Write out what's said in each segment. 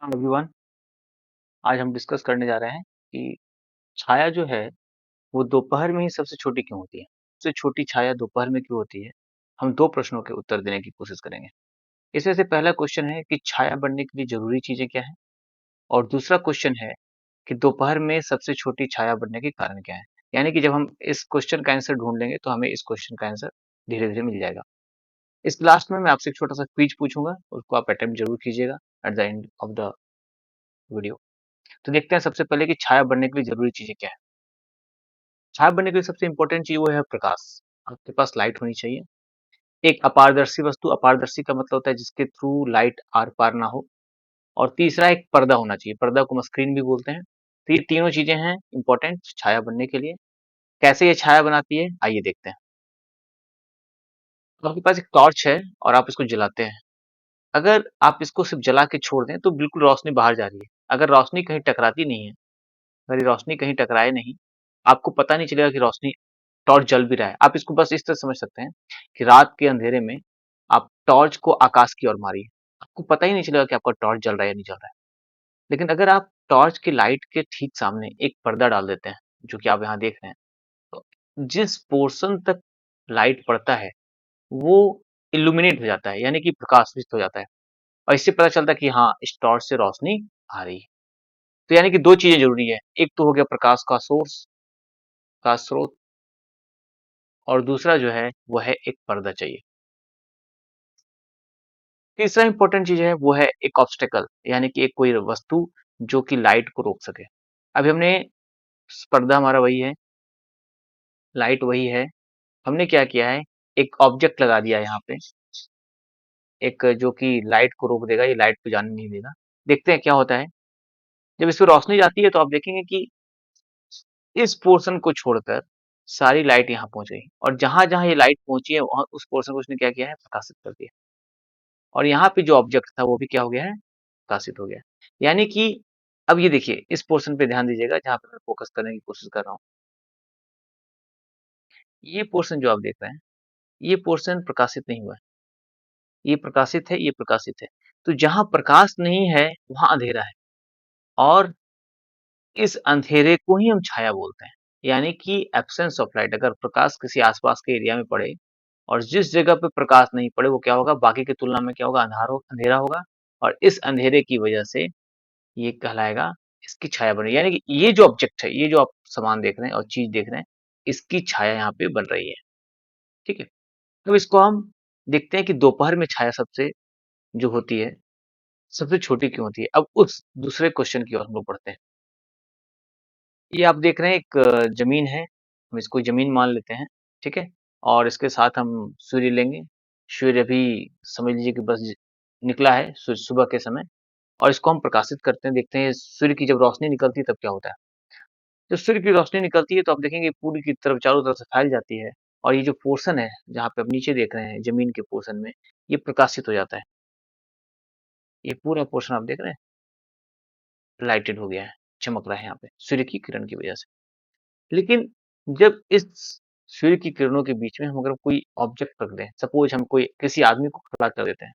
हाँ एवरीवन, आज हम डिस्कस करने जा रहे हैं कि छाया जो है वो दोपहर में ही सबसे छोटी क्यों होती है? सबसे छोटी छाया दोपहर में क्यों होती है? हम 2 प्रश्नों के उत्तर देने की कोशिश करेंगे। इसमें से पहला क्वेश्चन है कि छाया बनने के लिए ज़रूरी चीज़ें क्या हैं? और दूसरा क्वेश्चन है कि दोपहर में सबसे छोटी छाया बनने के कारण क्या हैं? यानी कि जब हम इस क्वेश्चन का आंसर ढूँढ लेंगे तो हमें इस क्वेश्चन का आंसर धीरे-धीरे मिल जाएगा। इस लास्ट में मैं आपसे एक छोटा-सा क्विज़ पूछूँगा, उसको आप अटेम्प्ट ज़रूर कीजिएगा at the end of the video. तो देखते हैं सबसे पहले कि छाया बनने के लिए ज़रूरी चीज़ें क्या हैं? छाया बनने के लिए सबसे इम्पोर्टेंट चीज़ वो है प्रकाश। आपके पास लाइट होनी चाहिए। एक अपारदर्शी वस्तु, अपारदर्शी का मतलब होता है जिसके थ्रू लाइट आर-पार ना हो। और तीसरा एक पर्दा होना चाहिए, पर्दा को हम स्क्रीन भी बोलते हैं। तो ये तीनों चीज़ें हैं इम्पोर्टेंट छाया बनने के लिए। कैसे ये छाया बनाती है, आइए देखते हैं। तो आपके पास एक टॉर्च है और आप इसको जलाते हैं। अगर आप इसको सिर्फ जला के छोड़ दें तो बिल्कुल रोशनी बाहर जा रही है। अगर रोशनी कहीं टकराती नहीं है, अगर ये रोशनी कहीं टकराए नहीं, आपको पता नहीं चलेगा कि रोशनी टॉर्च जल भी रहा है। आप इसको बस इस तरह समझ सकते हैं कि रात के अंधेरे में आप टॉर्च को आकाश की ओर मारिए। आपको पता ही नहीं चलेगा कि आपका टॉर्च जल रहा है या नहीं जल रहा है। लेकिन अगर आप टॉर्च की लाइट के ठीक सामने एक पर्दा डाल देते हैं, जो कि आप यहाँ देख रहे हैं, तो जिस पोर्शन तक लाइट पड़ता है, वो इल्यूमिनेट हो जाता है, यानी कि प्रकाशित हो जाता है। और इससे पता चलता है कि हाँ, इस टॉर्च से रोशनी आ रही है। तो यानी कि 2 चीज़ें ज़रूरी है। एक तो हो गया प्रकाश का सोर्स, का स्रोत, और दूसरा जो है, वो है एक पर्दा चाहिए। तीसरा इम्पोर्टेंट चीज़ है वो है एक ऑब्स्टेकल, यानी कि एक कोई वस्तु जो कि लाइट को रोक सके। अभी हमने पर्दा हमारा वही है, लाइट वही है। हमने क्या किया है, एक ऑब्जेक्ट लगा दिया है यहाँ पे, एक जो कि लाइट को रोक देगा, ये लाइट को जाने नहीं देगा। देखते हैं क्या होता है। जब इस पे रोशनी जाती है तो आप देखेंगे कि इस पोर्शन को छोड़कर सारी लाइट यहाँ पहुँच गई, और जहाँ-जहाँ ये लाइट पहुँची है वहाँ उस पोर्शन को उसने क्या किया है, प्रकाशित कर दिया। और यहाँ पे जो ऑब्जेक्ट था वो भी क्या हो गया है, प्रकाशित हो गया। यानी कि अब ये देखिए, इस पोर्शन पे ध्यान दीजिएगा जहाँ पे मैं फ़ोकस करने की कोशिश कर रहा हूँ। ये पोर्शन जो आप देख रहे हैं, ये पोर्शन प्रकाशित नहीं हुआ है। ये प्रकाशित है, ये प्रकाशित है। तो जहाँ प्रकाश नहीं है, वहाँ अँधेरा है, और इस अँधेरे को ही हम छाया बोलते हैं। यानी कि एब्सेंस ऑफ लाइट, अगर प्रकाश किसी आस-पास के एरिया में पड़े और जिस जगह पे प्रकाश नहीं पड़े, वो क्या होगा, बाकी की तुलना में क्या होगा, अँधेरा होगा, और इस अँधेरे की वजह से ये कहलाएगा, इसकी छाया बनी। यानी कि ये जो ऑब्जेक्ट है, ये जो आप सामान देख रहे हैं और चीज़ देख रहे हैं, इसकी छाया यहाँ पे बन रही है, ठीक है? तो इसको हम देखते हैं कि दोपहर में छाया सबसे जो होती है, सबसे छोटी क्यों होती है? अब उस दूसरे क्वेश्चन की ओर हम लोग बढ़ते हैं। ये आप देख रहे हैं एक ज़मीन है, हम इसको ज़मीन मान लेते हैं, ठीक है? और इसके साथ हम सूर्य लेंगे। सूर्य अभी समझ लीजिए कि बस निकला है सुबह के समय, और इसको हम प्रकाशित करते हैं, देखते हैं सूर्य की जब रोशनी निकलती है तब क्या होता है? जब सूर्य की रोशनी निकलती है तो आप देखेंगे पूरी की तरफ चारों तरफ से फैल जाती है, और ये जो पोर्शन है, जहाँ पे आप नीचे देख रहे हैं ज़मीन के पोर्शन में, ये प्रकाशित हो जाता है। ये पूरा पोर्शन आप देख रहे हैं, लाइटेड हो गया है, चमक रहा है यहाँ पे, सूर्य की किरण की वजह से। लेकिन जब इस सूर्य की किरणों के बीच में हम अगर कोई ऑब्जेक्ट रख दें, सपोज़ हम कोई किसी आदमी को खड़ा कर देते हैं,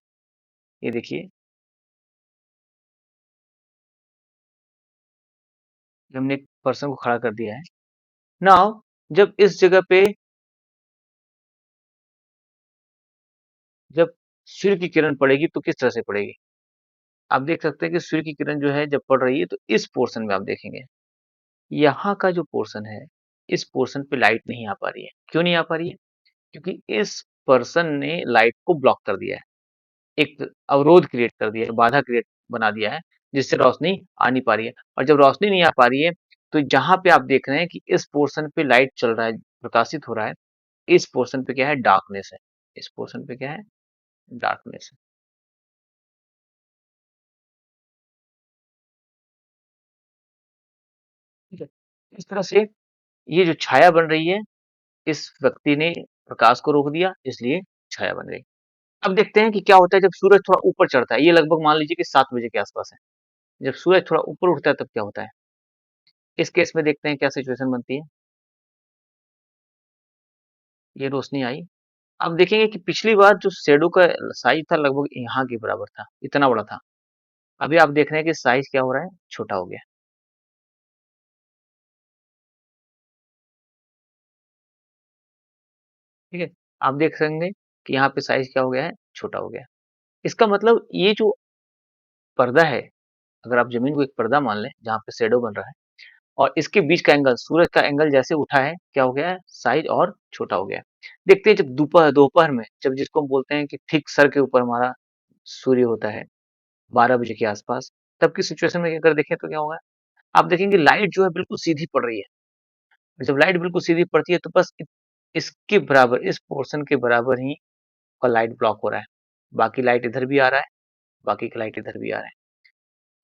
ये देखिए, हमने एक पर्सन को खड़ा कर दिया है। नाउ जब इस जगह पे जब सूर्य की किरण पड़ेगी तो किस तरह से पड़ेगी? आप देख सकते हैं कि सूर्य की किरण जो है जब पड़ रही है तो इस पोर्शन में आप देखेंगे, यहाँ का जो पोर्शन है, इस पोर्शन पे लाइट नहीं आ पा रही है। क्यों नहीं आ पा रही है? क्योंकि इस पर्सन ने लाइट को ब्लॉक कर दिया है। एक अवरोध क्रिएट कर दिया है, बाधा क्रिएट बना दिया है, जिससे रोशनी आ नहीं पा रही है। और जब रोशनी नहीं आ पा रही है, तो जहाँ पे आप देख रहे हैं कि इस पोर्शन पे लाइट चल रहा है, प्रकाशित हो रहा है, इस पोर्शन पे क्या है, डार्कनेस है। इस पोर्शन पे क्या है, डार्कनेस है। ठीक है? इस तरह से ये जो छाया बन रही है, इस व्यक्ति ने प्रकाश को रोक दिया, इसलिए छाया बन गई। अब देखते हैं कि क्या होता है जब सूरज थोड़ा ऊपर चढ़ता है। ये लगभग मान लीजिए कि 7 बजे के आस-पास है। जब सूरज थोड़ा ऊपर उठता है तब क्या होता है? इस केस में देखते हैं क्या सिचुएशन बनती है। ये रोशनी आई। आप देखेंगे कि पिछली बार जो शैडो का साइज़ था लगभग यहाँ के बराबर था, इतना बड़ा था। अभी आप देख रहे हैं कि साइज़ क्या हो रहा है? छोटा हो गया, ठीक है? आप देख सकेंगे कि यहाँ पे साइज़ क्या हो गया है? छोटा हो गया है। इसका मतलब ये जो पर्दा है, अगर आप ज़मीन को एक पर्दा मान लें, जहाँ पे शैडो बन रहा है और इसके बीच का एंगल, सूरज का एंगल जैसे उठा है, क्या हो गया है? साइज़ और छोटा हो गया है। देखते हैं जब दोपहर दोपहर में, जब जिसको हम बोलते हैं कि ठीक सर के ऊपर हमारा सूर्य होता है, 12 बजे के आस-पास, तब की सिचुएशन में अगर देखें तो क्या होगा? आप देखेंगे लाइट जो है बिल्कुल सीधी पड़ रही है। जब लाइट बिल्कुल सीधी पड़ती है तो बस इसके बराबर, इस पोर्शन के बराबर ही का लाइट ब्लॉक हो रहा है। बाकी लाइट इधर भी आ रहा है, बाकी का लाइट इधर भी आ रहा है।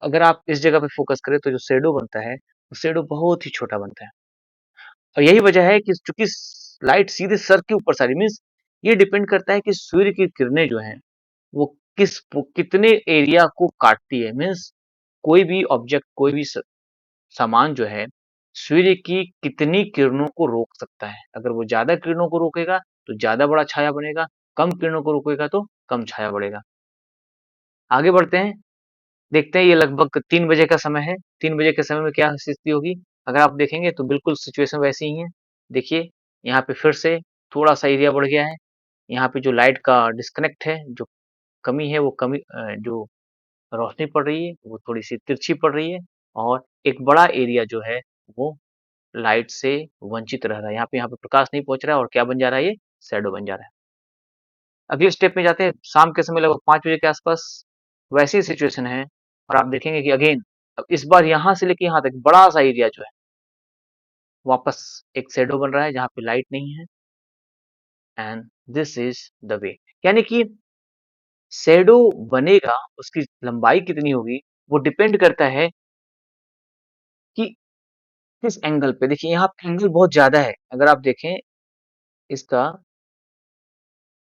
अगर आप इस जगह पे फ़ोकस करें तो जो शैडो बनता है, वो शैडो बहुत ही छोटा बनता है। और यही वजह है कि चूँकि लाइट सीधे सर के ऊपर से आ रही है, मीन्स ये डिपेंड करता है कि सूर्य की किरणें जो हैं, वो कितने एरिया को काटती है। मीन्स कोई भी ऑब्जेक्ट, कोई भी सामान जो है, सूर्य की कितनी किरणों को रोक सकता है। अगर वो ज़्यादा किरणों को रोकेगा, तो ज़्यादा बड़ा छाया बनेगा, कम किरणों को रोकेगा तो कम छाया बढ़ेगा। आगे बढ़ते हैं, देखते हैं ये लगभग 3 बजे का समय है। 3 बजे के समय में क्या स्थिति होगी? अगर आप देखेंगे तो बिल्कुल सिचुएशन वैसी ही है। देखिए, यहाँ पे फिर से थोड़ा-सा एरिया बढ़ गया है। यहाँ पे जो लाइट का डिस्कनेक्ट है, जो कमी है वो कमी जो रोशनी पड़ रही है, वो थोड़ी-सी तिरछी पड़ रही है और एक बड़ा एरिया जो है, वो लाइट से वंचित रह रहा है। यहाँ पे प्रकाश नहीं पहुँच रहा है और क्या बन जा रहा है ये? शैडो बन जा रहा है। अगले स्टेप में जाते हैं, शाम के समय लगभग 5 बजे के आसपास वैसी सिचुएशन है और आप देखेंगे कि अगेन अब इस बार यहाँ से लेके यहाँ तक बड़ा-सा एरिया जो है, वापस एक शैडो बन रहा है जहाँ पे लाइट नहीं है and this is the way. यानी कि शैडो बनेगा, उसकी लंबाई कितनी होगी, वो डिपेंड करता है कि किस एंगल पे। देखिए यहाँ पे एंगल बहुत ज़्यादा है। अगर आप देखें इसका,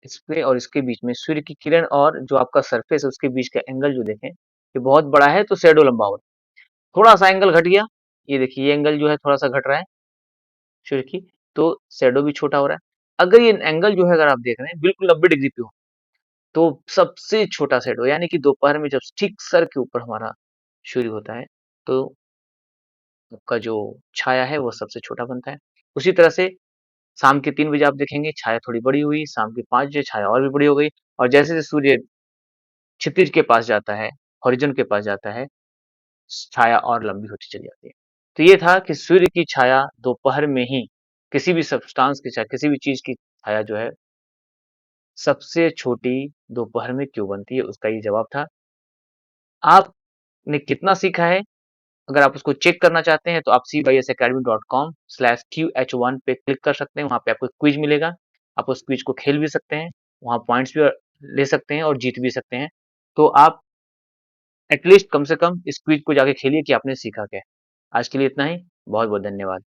इसके और इसके बीच में सूर्य की किरण और जो आपका सरफेस है उसके बीच का एंगल जो देखें, ये बहुत बड़ा है तो शैडो लंबा हो रहा है। थोड़ा-सा एंगल घट गया, ये देखिए ये एंगल जो है थोड़ा-सा घट रहा है सूर्य की, तो शैडो भी छोटा हो रहा है। अगर ये एंगल जो है अगर आप देख रहे हैं बिल्कुल 90 डिग्री पे हो, तो सबसे छोटा शैडो यानी कि दोपहर में जब ठीक सर के ऊपर हमारा सूर्य होता है, तो आपका जो छाया है वो सबसे छोटा बनता है। उसी तरह से शाम के 3 बजे आप देखेंगे छाया थोड़ी बड़ी हुई, शाम के 5 बजे छाया और भी बड़ी हो गई और जैसे-जैसे सूर्य क्षितिज के पास जाता है, होरिज़न के पास जाता है, छाया और लंबी होती चली जाती है। तो ये था कि सूर्य की छाया दोपहर में ही किसी भी सब्सटेंस की छाया, किसी भी चीज़ की छाया जो है सबसे छोटी दोपहर में क्यों बनती है, उसका ये जवाब था। आपने कितना सीखा है? अगर आप उसको चेक करना चाहते हैं तो आप cysacademy.com/QH1 पे क्लिक कर सकते हैं, वहाँ पे आपको क्विज़ मिलेगा। आप उस क्विज़ को खेल भी सकते हैं, वहाँ पॉइंट्स भी ले सकते हैं और जीत भी सकते हैं। तो आप एट लीस्ट कम से कम इस क्विज़ को जाके खेलिए कि आपने सीखा क्या है। आज के लिए इतना ही, बहुत-बहुत धन्यवाद।